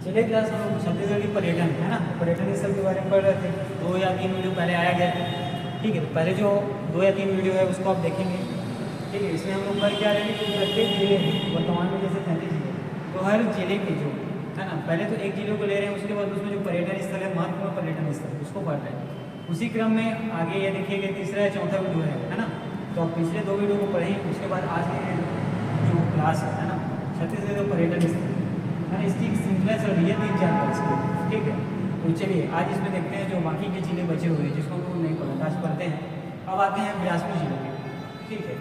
चलिए क्लास हम लोग छत्तीसगढ़ की पर्यटन है ना, पर्यटन स्थल के बारे में पढ़ रहे थे। 2 या 3 वीडियो पहले आया गया है, ठीक है। तो पहले जो 2 या 3 वीडियो है उसको आप देखेंगे, ठीक है। इसमें हम लोग पढ़ क्या रहे हैं कि प्रत्येक जिले में वर्तमान में जैसे 33 जिले, तो हर जिले के जो है ना, पहले तो एक जिले को ले रहे हैं, उसके बाद उसमें जो पर्यटन स्थल है, महत्वपूर्ण पर्यटन स्थल, उसको पढ़ रहे हैं। उसी क्रम में आगे ये देखिएगा तीसरा या चौथा वीडियो है ना। तो आप पिछले 2 वीडियो को पढ़ें, उसके बाद आज के जो क्लास है ना छत्तीसगढ़ पर्यटन स्थल है ना, इसकी श्रृंखला चल रही है 3 जानकारी इसकी, ठीक है। तो चलिए आज इसमें देखते हैं जो बाकी के जिले बचे हुए हैं जिसको हम नहीं पढ़ा, आज पढ़ते हैं। अब आते हैं बिलासपुर जिले में, ठीक है।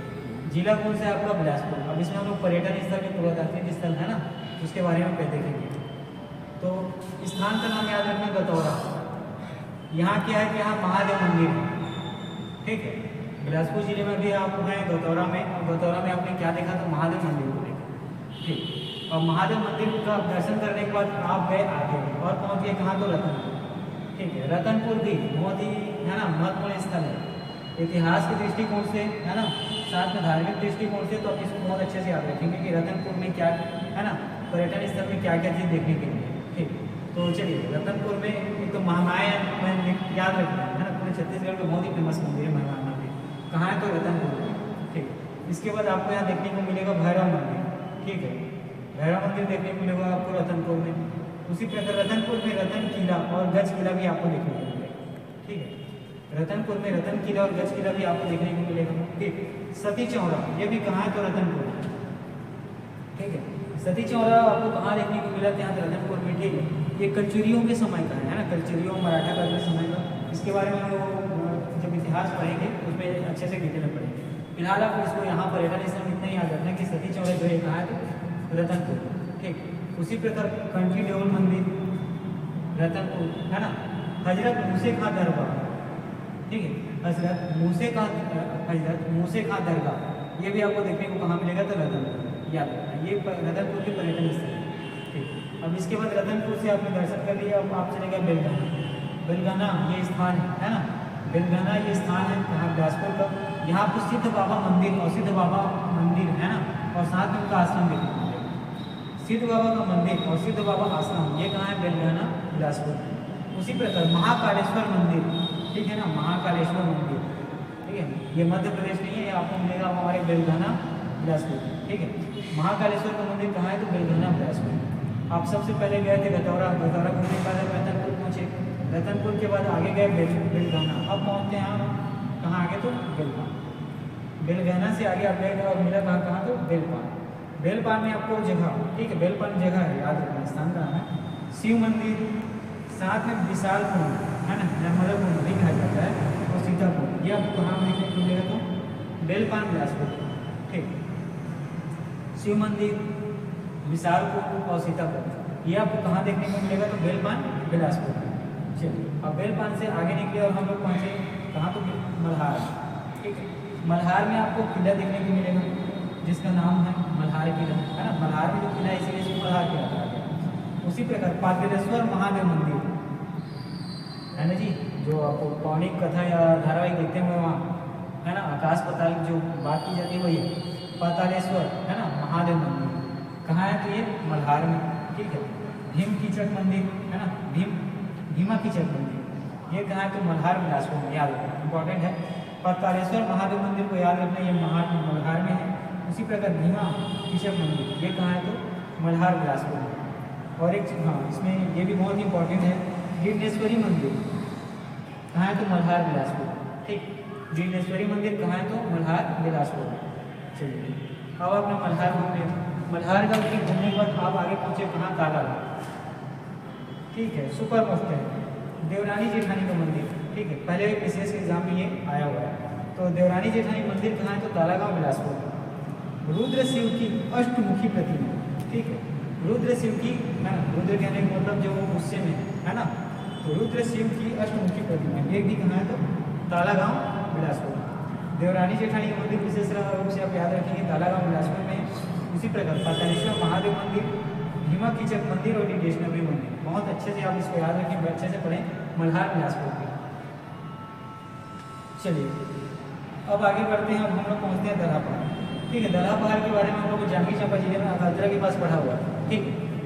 जिला कौन सा है आपका? बिलासपुर। अब इसमें हम लोग पर्यटन स्थल के पुरातात्विक स्थल है ना, उसके बारे में देखेंगे। तो स्थान का नाम याद रखना गतौरा। यहाँ क्या है कि यहाँ महादेव मंदिर है, ठीक है। बिलासपुर जिले में भी आप हैं गतौरा में, और गतौरा में आपने क्या देखा? तो महादेव मंदिर को देखा, ठीक। और महादेव मंदिर का दर्शन करने के बाद आप गए आगे और पहुँच गए कहाँ? तो रतनपुर, ठीक है। रतनपुर भी बहुत ही है ना महत्वपूर्ण स्थल है, इतिहास के दृष्टिकोण से है ना, साथ में धार्मिक दृष्टिकोण से। तो आप इसको बहुत अच्छे से याद रखेंगे कि रतनपुर में क्या है ना, पर्यटन स्थल में क्या क्या चीज़ देखने के लिए, ठीक। तो चलिए रतनपुर में एक तो महामाया याद रखना है ना, पूरे छत्तीसगढ़ का बहुत ही फेमस मंदिर है महामाया मंदिर। कहाँ है? तो रतनपुर में, ठीक। इसके बाद आपको यहाँ देखने को मिलेगा भैरव मंदिर, ठीक है। भैरव मंदिर देखने को मिलेगा आपको रतनपुर में। उसी प्रकार रतनपुर में रतन किला और गज किला भी आपको देखने को मिलेगा, ठीक है। रतनपुर में रतन किला और गज किला भी आपको देखने को मिलेगा, ठीक। सती चौरा ये भी कहाँ है? तो रतनपुर, ठीक है। सती चौरा आपको कहाँ देखने को मिला? यहाँ रतनपुर में, ठीक है। ये कलचुरियों के समय का है ना, कलचुरियों मराठा काल के समय का। इसके बारे में हम लोग जब इतिहास पढ़ेंगे उसमें अच्छे से डिटेल में पढ़ेंगे। फिलहाल आप इसको यहाँ पर्यटन स्थल में इतना ही याद रखना कि सती चौरा जो है कहाँ है? तो रतनपुर, ठीक। उसी प्रकार कंठी देवल मंदिर रतनपुर है ना। हजरत मूसे खां दरगाह, ठीक है। हजरत मूसे खां दरगाह ये भी आपको देखने को कहाँ मिलेगा? तो रतनपुर, याद रखना। ये रतनपुर के पर्यटन स्थल है, ठीक। अब इसके बाद रतनपुर से आपने दर्शन कर लिया, अब आप चलेगा बेलगाना। बेलगाना ये स्थान है ना, बेलगाना ये स्थान है कहाँ? बिलासपुर का। यहाँ पर सिद्ध बाबा मंदिर और सिद्ध बाबा मंदिर है ना, और साथ में उनका आश्रम देखने को मिलेगा। सिद्ध बाबा का मंदिर और सिद्ध बाबा आश्रम ये कहाँ है? बेलगाना बिलासपुर। उसी प्रकार महाकालेश्वर मंदिर, ठीक है ना, महाकालेश्वर मंदिर, ठीक है। ये मध्य प्रदेश नहीं है, ये आपको मिलेगा हमारे बेलगाना बिलासपुर, ठीक है। महाकालेश्वर का मंदिर कहाँ है? तो बेलगाना बिलासपुर। आप सबसे पहले गए थे गतौरा, गतौरा घूमने के बाद रतनपुर पहुँचे, रतनपुर के बाद आगे गए बेलगाना। अब पहुँचते हैं आप कहाँ आगे? तो बेलगाना। बेलगाना से आगे आप गए और मिला कहाँ? तो बेलपान। बेलपान में आपको जगह, ठीक है, बेलपान जगह है, याद रखना स्थान का नाम है। शिव मंदिर, साथ में विशाल कुंड है ना, नर्मदा कुंड भी कहा जाता है, और सीताकुंड, ये आपको कहाँ देखने को मिलेगा? तो बेलपान बिलासपुर, ठीक। शिव मंदिर, विशाल कुंड और सीताकुंड ये आपको कहाँ देखने को मिलेगा? तो बेलपान बिलासपुर। चलिए अब बेलपान से आगे निकले और हम लोग पहुँचे कहाँ? तो मल्हार, ठीक है। मल्हार में आपको किला देखने को मिलेगा जिसका नाम है मल्हार किला, है ना। मल्हार में जो किला है इसीलिए इसको मल्हार किला कहा गया। उसी प्रकार पातालेश्वर महादेव मंदिर है ना जी, जो आपको पौराणिक कथा या धारावाहिक देखते हैं वहाँ है ना, आकाश पाताल जो बात की जाती है वही है। पातालेश्वर है ना महादेव मंदिर कहाँ है? तो ये मल्हार में, ठीक है। भीम कीचक मंदिर है ना, भीमा कीचक मंदिर ये कहाँ है? तो मल्हार बिलासपुर में, याद रखना इंपॉर्टेंट है। पातालेश्वर महादेव मंदिर को याद रखना, ये मल्हार में है। उसी प्रकार भीमा कीचक मंदिर ये कहाँ है? तो मल्हार बिलासपुर में। और एक हाँ इसमें ये भी बहुत इंपॉर्टेंट है, गिरनेश्वरी मंदिर कहाँ है? तो मल्हार बिलासपुर, ठीक। गिरनेश्वरी मंदिर कहाँ है? तो मल्हार बिलासपुर। चलिए अब आपने मल्हार घूम लिया, मल्हार का घूमने के बाद आप आगे पहुँचे कहाँ? तालाब, ठीक है। सुपर मस्त है। देवरानी जेठानी का मंदिर, ठीक है, पहले एक विशेष एग्जाम में ये आया हुआ है। तो देवरानी जेठानी मंदिर कहाँ है? तो तालागांव बिलासपुर। रुद्र शिव की अष्टमुखी प्रतिमा, ठीक है। रुद्र शिव की है ना, रुद्र कहने का मतलब जो गुस्से में है ना, तो रुद्र शिव की अष्टमुखी प्रतिमा ये भी कहाँ है? तो तालागांव बिलासपुर। देवरानी जेठानी का मंदिर विशेष रूप से आप याद रखेंगे तालागांव बिलासपुर में। उसी प्रकार पातालेश्वर महादेव मंदिर, भीमा कीचक मंदिर और वैष्णवी मंदिर, बहुत अच्छे से आप इसको याद रखें, अच्छे से पढ़ें, मल्हार बिलासपुर के। चलिए अब आगे बढ़ते हैं। अब हम लोग पहुँचते हैं दल्हा पहाड़, ठीक है। दल्हा पहाड़ के बारे में हम लोग जांजगीर चांपा जिले में अकालतरा के पास पढ़ा हुआ है, ठीक।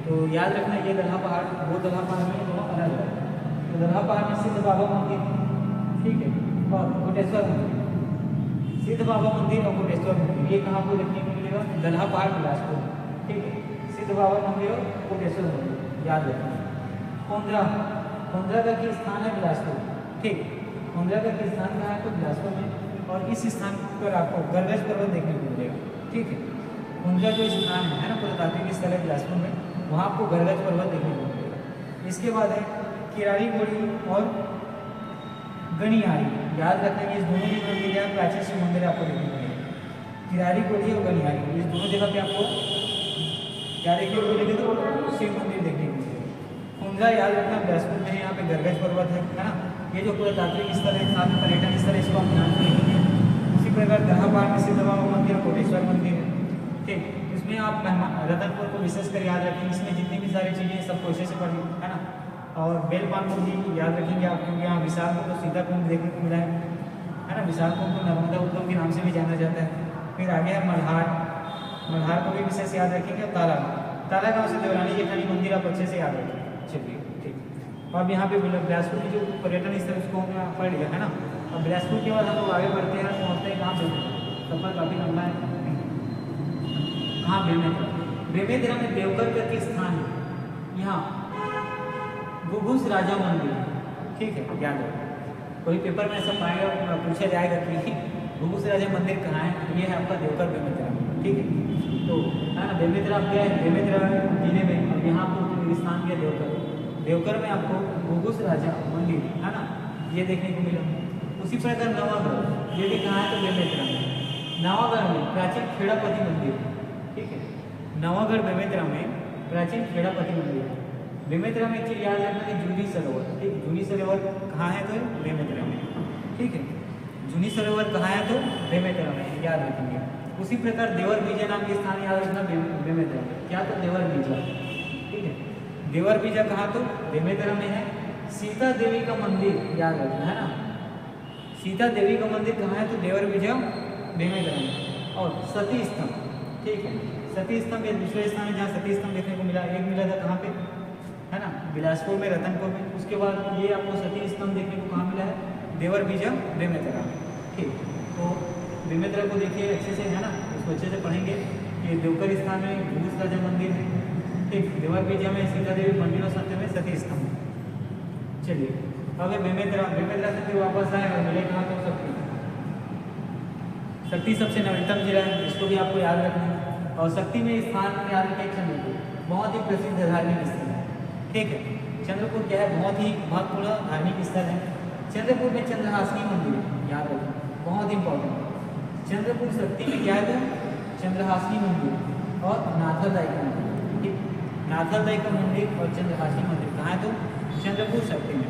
तो याद रखना ये दल्हा पहाड़, वो दल्हा पहाड़ में दोनों अलग अलग है। तो दल्हा पहाड़ में सिद्ध बाबा मंदिर, ठीक है, और कोटेश्वर मंदिर। सिद्ध बाबा मंदिर और कोटेश्वर मंदिर ये कहाँ को देखने को मिलेगा? दल्हा पहाड़ बिलासपुर, ठीक है। सिद्ध बाबा मंदिर और कोटेश्वर मंदिर याद रखना। खोंदरा, खोंदरा का की स्थान है बिलासपुर, ठीक। खोंदरा का की स्थान कहाँ है? तो बिलासपुर में, और इस स्थान पर आपको गरगज पर्वत देखने को मिलेगा, ठीक है। खोंदरा जो स्थान है ना पुरातात्विक स्थल है बिलासपुर में, वहाँ आपको गरगज पर्वत देखने को मिलेगा। इसके बाद है किरारी गोड़ी और गणियारी, याद रखना कि इस दोनों की जो जगह प्राचीन शिव मंदिर आपको देखने को मिलेगा। किरारी गोड़ी और गणियारी, इस दोनों जगह पे आपको क्या देखने को मिलेगी? तो शिव मंदिर देखने को मिलेगा। खोंदरा याद रखना बिलासपुर में, यहाँ पे गरगज पर्वत है ना, ये जो पुरातात्विक स्थल है, साथ में पर्यटन स्थल है, इसको हम ध्यान से देखेंगे। उसी प्रकार दल्हा पहाड़ में सिद्ध बाबा मंदिर और कोटेश्वर मंदिर है, ठीक। इसमें आप रतनपुर को विशेष कर याद रखेंगे, इसमें जितनी भी सारी चीज़ें सबको अच्छे से पढ़ी है ना। और बेलपानपुर भी याद रखेंगे आप, क्योंकि यहाँ विशाल को तो सीधा कुंड देखने को मिला है ना। विशाल कुंड को नर्मदा उद्गम के नाम से भी जाना जाता है। फिर आगे है मल्हार, मल्हार को भी विशेष याद रखेंगे। और ताला, ताला गाँव से देवरानी जेठानी मंदिर आप अच्छे से याद रखेंगे, चलिए ठीक। अब यहाँ पे बिलासपुर की जो पर्यटन स्थल उसको हमने पढ़ लिया है ना। अब बिलासपुर के बाद हम लोग आगे बढ़ते हैं, पहुँचते हैं कहाँ पे? सफर काफ़ी लंबा है। हाँ, बेमेतरा, बेमेतरा में देवकर का के स्थान है, यहाँ घुघुस राजा मंदिर, ठीक है, याद रखो। कोई पेपर में ऐसा पाएगा, पूछा जाएगा कि घुघुस राजा मंदिर कहाँ है? ये है आपका देवकर बेमेतरा, ठीक है। तो है ना, बेमेतरा आप गए, बेमेतरा जिले में, और यहाँ आपको स्थान किया देवकर। देवकर में आपको घुघुस राजा मंदिर है ना, ये देखने को मिला। उसी प्रकार नवागढ़, ये भी कहाँ है? तो बेमेतरा में। नवागढ़ में प्राचीन खेड़ापति मंदिर, ठीक है। नवागढ़ बेमेतरा में प्राचीन खेड़ापति मंदिर है। बेमेतरा में एक चीज़ याद रखना कि जूनी सरोवर, ठीक। जूनी सरोवर कहाँ है? तो बेमेतरा में, ठीक है। जूनी सरोवर कहाँ है? तो बेमेतरा में, याद रखेंगे। उसी प्रकार देवर बीजा नाम के स्थान याद रखना बेमेतरा में, क्या? तो देवर बीजा, ठीक है। देवर बीजा कहाँ? तो बेमेतरा में है। सीता देवी का मंदिर याद रखना है ना, सीता देवी का मंदिर कहाँ है? तो देवर बीजा बेमेतरा में। और सती स्तंभ, ठीक है, सती स्तंभ एक दूसरे स्थान है जहाँ सती स्तंभ देखने को मिला। एक मिला था कहाँ पे? है ना, बिलासपुर में, रतनपुर में। उसके बाद ये आपको सती स्तंभ देखने को कहाँ मिला है? देवर बीजा बेमेतरा में, ठीक। तो बेमेतरा को देखिए अच्छे से, है ना, इसको अच्छे से पढ़ेंगे कि देवकर स्थान में घुघुस राजा मंदिर है, ठीक। देवर बीजा में सीता देवी मंदिर और सत्य में सती स्तंभ। चलिए अब है बेमेतरा, बेमेतरा से फिर वापस आए और मिले कहाँ? तो शक्ति, शक्ति सबसे नवीनतम जिला है, इसको भी आपको याद रखना है। और शक्ति में स्थान याद रखें चंद्रपुर, बहुत ही प्रसिद्ध धार्मिक स्थल है, ठीक है। चंद्रपुर क्या है? बहुत ही महत्वपूर्ण धार्मिक स्थल है। चंद्रपुर में चंद्रहासिनी मंदिर याद रखें, बहुत इंपॉर्टेंट। चंद्रपुर शक्ति में क्या है? चंद्रहासिनी मंदिर और नाथरदाई का मंदिर, ठीक। नाथरदाई का मंदिर और चंद्रहासिनी मंदिर कहाँ है? तो चंद्रपुर शक्ति में,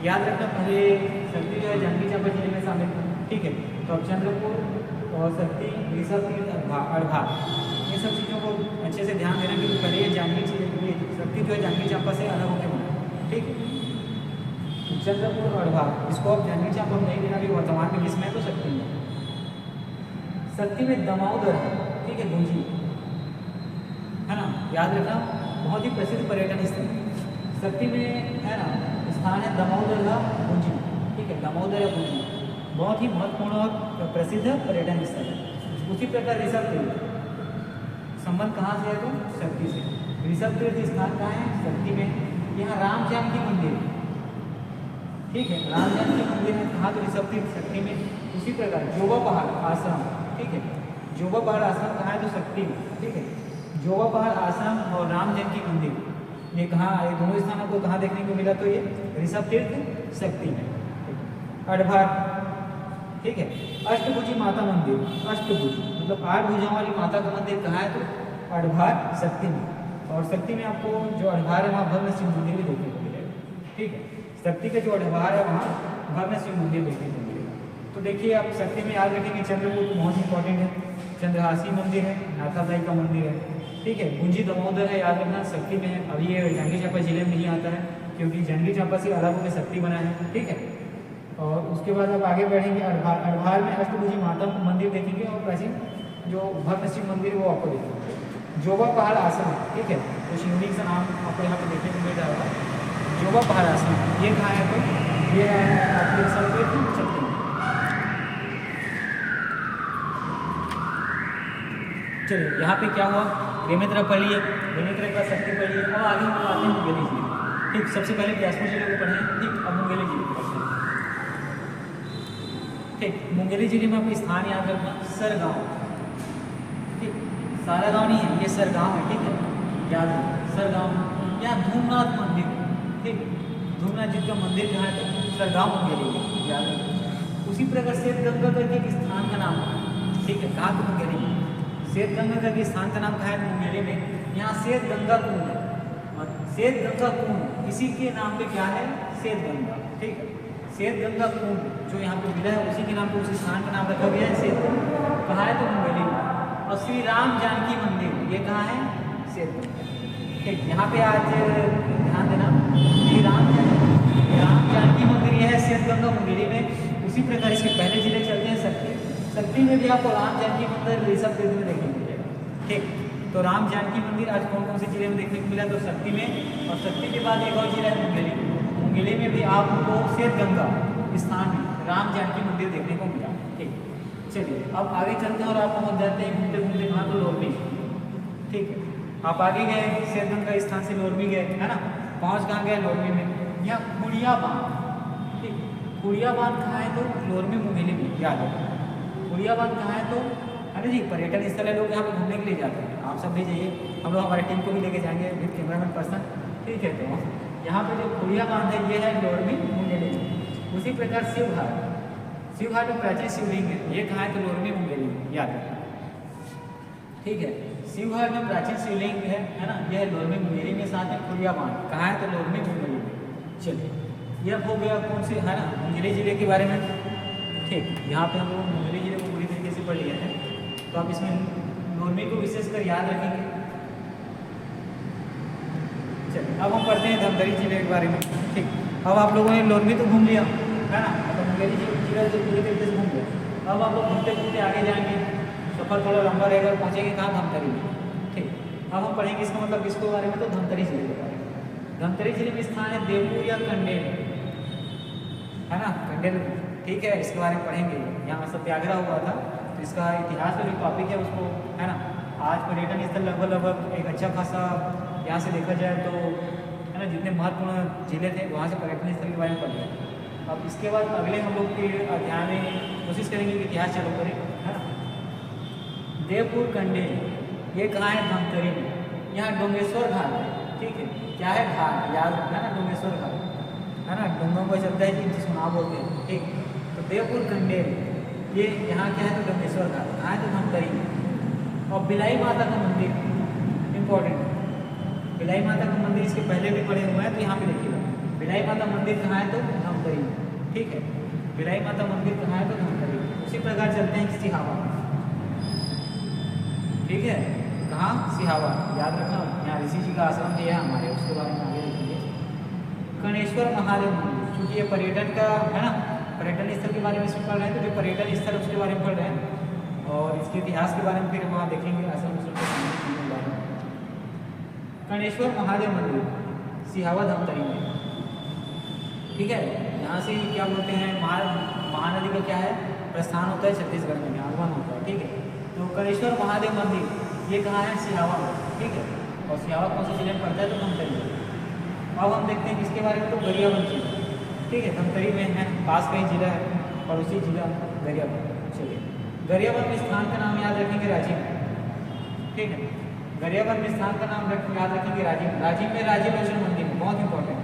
याद रखना। पहले शक्ति जो है जांजगीर चांपा जिले में शामिल है, ठीक है। तो अब चंद्रपुर और शक्ति, ऋषभ तीर्थ, अड़भार, ये सब चीज़ों को अच्छे से ध्यान देना, क्योंकि पहले ये जांजगीर शक्ति जो है जांजगीर चांपा से अलग होकर बना, ठीक है। चंद्रपुर और अड़भार, इसको अब जांजगीर चांपा में नहीं देना, भी वर्तमान में किसमें? तो शक्ति में। शक्ति में दमाउदर है, ठीक है, गुंजी, है ना, याद रखना, बहुत ही प्रसिद्ध पर्यटन स्थल। शक्ति में है ना स्थान है दमाउदर का गुंजी, ठीक है, दमाउदर या गुंजी, बहुत ही महत्वपूर्ण और प्रसिद्ध पर्यटन स्थल है। उसी प्रकार ऋषभ तीर्थ, संबंध कहाँ से है? तो शक्ति से। ऋषभ तीर्थ स्थान कहाँ है? शक्ति में। यहाँ राम जानकी मंदिर, ठीक है, राम जानकी मंदिर है कहाँ? तो ऋषभ तीर्थ शक्ति में। उसी प्रकार जोबा पहाड़ आश्रम, ठीक है, जोबा पहाड़ आश्रम कहाँ है? तो शक्ति में, ठीक है। जोबा पहाड़ आश्रम और राम जानकी मंदिर ये कहाँ? ये दोनों स्थान आपको कहाँ देखने को मिला? तो ये ऋषभ तीर्थ शक्ति में। अड़भार, ठीक है, अष्टभुजी माता मंदिर, अष्टभुज मतलब 8 भुजाओं वाली माता का मंदिर कहाँ है? तो अड़भार शक्ति में। और शक्ति में आपको जो अड़भार है वहाँ भव्य शिव मंदिर भी देखने को मिलेगा, ठीक है। शक्ति का जो अड़भार है वहाँ भव्य शिव मंदिर देखने को मिलेगा। तो देखिए आप शक्ति में याद रखेंगे चंद्रपुर बहुत इंपॉर्टेंट है, चंद्रहासी मंदिर है, नाथादाई का मंदिर है, ठीक है। गुंजी दमोदर है, याद रखना शक्ति में है। अभी ये जांजगीर चांपा जिले में नहीं आता है क्योंकि जांजगीर चांपा से अलग होकर शक्ति बना है, ठीक है। और उसके बाद अब आगे बढ़ेंगे अड़भार, अड़भार में अष्टभुजी माता मंदिर देखेंगे और प्राचीन जो भव्य शिव मंदिर वो आपको देखेंगे। जोबा पहाड़ आश्रम, ठीक है, कुछ यूनिक सा नाम आपको यहाँ पे देखने को मिल रहा होगा, जोबा पहाड़ासन। ये कहाँ है तो ये आपके सर पे चलते हैं। चलिए यहाँ पे क्या हुआ, रेमेत्र पढ़ लिए, रेमेत्र का शक्ति पढ़ लिए। अब आगे हम आते हैं मुंगेली जिले। ठीक, सबसे पहले बिलासपुर जिले को पढ़े। ठीक, अब मुंगेली जिले को पढ़ते हैं। ठीक, मुंगेली जिले में आपको स्थान याद रखना, सरगांव। ठीक, सारा गांव नहीं है, ये सरगांव है। ठीक है, याद रखना सरगांव। यहाँ धूमनाथ मंदिर, ठीक, धूमनाथ जी का मंदिर कहाँ है तो सरगांव मुंगेली में, याद रखना। उसी प्रकार से गंगा करके एक स्थान का नाम है। ठीक है, कहाँ तो मुंगेली में श्वेत गंगा का स्थान का नाम कहा है मुंगेली में। यहाँ श्वेत गंगा कुंड है, और श्वेत गंगा कुंड इसी के नाम पे क्या है, श्वेत गंगा। ठीक है, श्वेत गंगा कुंड जो यहाँ पे मिला है उसी के नाम पे उस स्थान का नाम रखा गया है श्वेत गंगा। कहाँ है तो मुंगेली में। और श्री राम जानकी मंदिर ये कहाँ है, श्वेत गंगा। ठीक, यहाँ पे आज ध्यान देना, श्री राम जानकी मंदिर यह है श्वेत गंगा मुंगेली में। उसी प्रकार इसके पहले जिले चलते हैं शक्ति। शक्ति में भी आपको राम जानकी मंदिर ऋषभ देव में देखने को मिलेगा। ठीक, तो राम जानकी मंदिर आज कौन कौन से जिले में देखने को मिला तो शक्ति में, और शक्ति के बाद एक और जिला है मुंगेली। मुंगेली में भी आपको श्वेत गंगा स्थान में राम जानकी मंदिर देखने को मिला। ठीक, चलिए अब आगे चलते हैं और आप पहुँच जाते हैं घूमते घूमते कहाँ तो लोरमी। ठीक है, आप आगे गए श्वेत गंगा स्थान से लोरमी गए, है ना, पहुँच कहाँ गए लोरमी में, यहाँ खुड़िया बांध। ठीक, खुड़िया बांध कहाँ है तो लोरमी मुंगेली में, याद है। खुड़िया बांध कहाँ है तो अरे जी पर्यटन स्थल है, लोग यहाँ पे घूमने के लिए जाते हैं। आप सब भी जाइए, हम लोग हमारे टीम को भी लेके जाएंगे विद कैमरामैन पर्सन। ठीक है, तो यहाँ पे जो खुड़िया बांध है ये है लोरमी मुंगेली में। उसी प्रकार शिवघाट, शिवघाट में प्राचीन शिवलिंग है, ये कहाँ है तो लोरमी मुंगेली में, याद रखना। ठीक है, शिवघाट में प्राचीन शिवलिंग है ना, यह लोरमी मुंगेली में। साथ में खुड़िया बांध कहाँ है तो लोरमी मुंगेली में। चलिए यह हो गया कौन से, है ना, मुंगेली जिले के बारे में। ठीक, यहाँ पे हम लोग मुंगेली जिले को पूरी तरीके से पढ़ लिया है, तो आप इसमें लोरमी को विशेषकर याद रखेंगे। चलिए अब हम पढ़ते हैं धमतरी जिले के बारे में। ठीक, अब आप लोगों ने लोरमी तो घूम लिया, है ना, तो मुंगेली जिला जो पूरी तरीके से घूम लिया। अब आप लोग घूमते घूमते आगे जाएंगे, सफ़र थोड़ा लंबा रहेगा, पहुँचेंगे कहाँ, धमतरी में। ठीक, अब हम पढ़ेंगे इसका मतलब किसके बारे में तो धमतरी जिले के बारे में। धमतरी जिले में स्थान है देवपुर या कंडेल, है ना, कंडेल। ठीक है, इसके बारे में पढ़ेंगे। यहाँ सत्याग्रह हुआ था, तो इसका इतिहास का जो टॉपिक है उसको, है ना, आज पर्यटन स्थल लगभग एक अच्छा खासा यहाँ से देखा जाए तो, है ना, जितने महत्वपूर्ण जिले थे वहाँ से पर्यटन स्थल के बारे में पढ़ लिया। अब इसके बाद अगले हम लोग के अध्याय में कोशिश करेंगे कि इतिहास चालू करें, है ना। देवपुर कंडेल ये कहाँ है, धमतरी में। यहाँ डोंगेश्वर घाट है। ठीक है, क्या है, घाट, याद रखना ना, डोंगेश्वर घाट, है ना, डोंगों को चलता है कि जिसको ना बोलते हैं। ठीक, तो देवपुर कंडेल ये यहाँ क्या है तो डोंगेश्वर घाट, कहाँ है तो धमतरी में। और बिलाई माता का मंदिर इम्पोर्टेंट, बिलाई माता का मंदिर इसके पहले भी पढ़े हुए हैं, तो यहाँ पे देखिएगा बिलाई माता मंदिर कहाँ है तो धमतरी में। ठीक है, बिलाई माता मंदिर कहाँ है तो धमतरी में। उसी प्रकार चलते हैं सिहावा। ठीक है, कहाँ, सिहावा, याद रखना, यहाँ ऋषि जी का आश्रम भी है हमारे, उसके बारे में आगे देखेंगे। कर्णेश्वर महादेव मंदिर, क्योंकि ये पर्यटन का, है ना, पर्यटन स्थल के बारे में इसमें पढ़ रहे हैं, तो जो पर्यटन स्थल उसके बारे में पढ़ रहे हैं, और इसके इतिहास के बारे में फिर वहाँ देखेंगे आश्रम के बारे में। कर्णेश्वर महादेव मंदिर सिहावा धमतरी में। ठीक है, यहाँ से क्या बोलते हैं, महानदी का क्या है, प्रस्थान होता है छत्तीसगढ़ में, आगमन होता है। ठीक है, तो कर्णेश्वर महादेव मंदिर ये कहाँ है, सिहावा में। ठीक है, और सिहावा कौन से जिले में पड़ता है तो धमतरी में। अब हम देखते हैं इसके बारे में तो गरियाबंद जिला। ठीक है, धमतरी में है, पास का ही जिला है, पड़ोसी जिला गरियाबंद। चलिए, गरियाबंद में स्थान का नाम याद रखेंगे, राजिम। ठीक है, गरियाबंद में स्थान का नाम याद रखेंगे, राजिम। राजिम में राजीव लोचन मंदिर, बहुत इंपॉर्टेंट,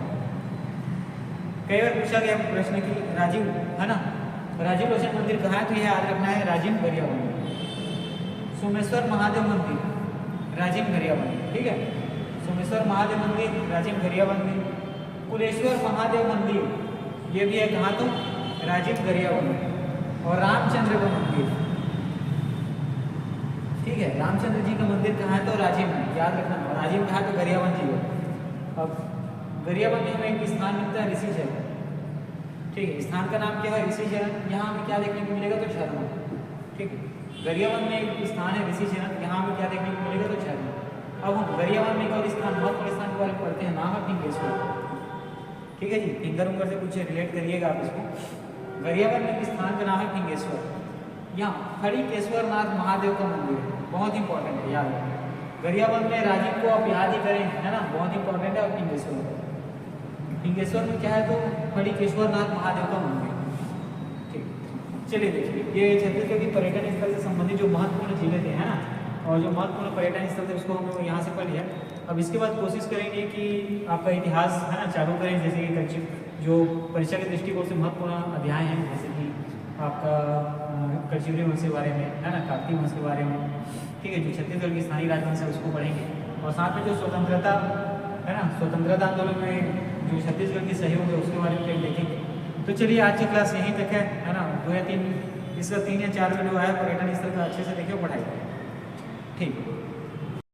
कई बार पूछा गया प्रश्न की राजीव, है ना, राजीव लोचन मंदिर कहाँ है तो यह याद रखना है, राजिम गरियाबंद। सोमेश्वर महादेव मंदिर राजिम गरियाबंद। ठीक है, सोमेश्वर महादेव मंदिर राजिम गरियाबंद में। कुलेश्वर महादेव मंदिर ये भी है कहाँ तो राजिम गरियाबंद। और रामचंद्र का मंदिर, ठीक है, रामचंद्र जी का मंदिर कहाँ है तो राजिम में, याद रखना। राजिम कहाँ तो गरियाबंद जी है। अब गरियाबंद में हमें एक स्थान मिलता है ऋषिचरण। ठीक है, स्थान का नाम क्या है, ऋषिचरण। यहाँ हमें क्या देखने को मिलेगा तो झरना। ठीक है, गरियाबंद में एक स्थान है ऋषिचरण, यहाँ हमें क्या देखने को मिलेगा तो झरना। अब हम गरियाबंद में एक और स्थान महत्वपूर्ण स्थान के बारे में पढ़ते हैं, नाम है फिंगेश्वर। ठीक है जी, फिंगर उंगर से कुछ रिलेट करिएगा आप इसको। गरियाबंद में एक स्थान का नाम है फिंगेश्वर। यहाँ फणिकेश्वर नाथ महादेव का मंदिर है, बहुत इंपॉर्टेंट है, याद रखें। गरियाबंद में राजीव को आप याद ही करें, है ना, बहुत इंपॉर्टेंट है। और फिंगेश्वर में क्या है, तो फणिकेश्वर नाथ महादेव का मंदिर। ठीक, चलिए देखिए, ये छत्तीसगढ़ की पर्यटन स्थल से संबंधित जो महत्वपूर्ण जिले थे, है ना, और जो महत्वपूर्ण पर्यटन स्थल थे उसको हम लोग यहाँ से पढ़ लिया। अब इसके बाद कोशिश करेंगे कि आपका इतिहास, है ना, चालू करें। जैसे कि जो परीक्षा के दृष्टिकोण से महत्वपूर्ण अध्याय हैं, जैसे कि आपका कलचुरी वंश के बारे में, है ना, काकती वंश के बारे में। ठीक है, जो छत्तीसगढ़ की स्थानीय राजवंश है उसको पढ़ेंगे। और साथ में जो स्वतंत्रता, है ना, स्वतंत्रता आंदोलन में जो छत्तीसगढ़ की सहयोग है उसके बारे में देखेंगे। तो चलिए आज की क्लास यहीं तक है ना। 2 या 3 इसका 3 या 4 वीडियो आया पर्यटन स्थल का, अच्छे से देखिए, पढ़ाई। ठीक है।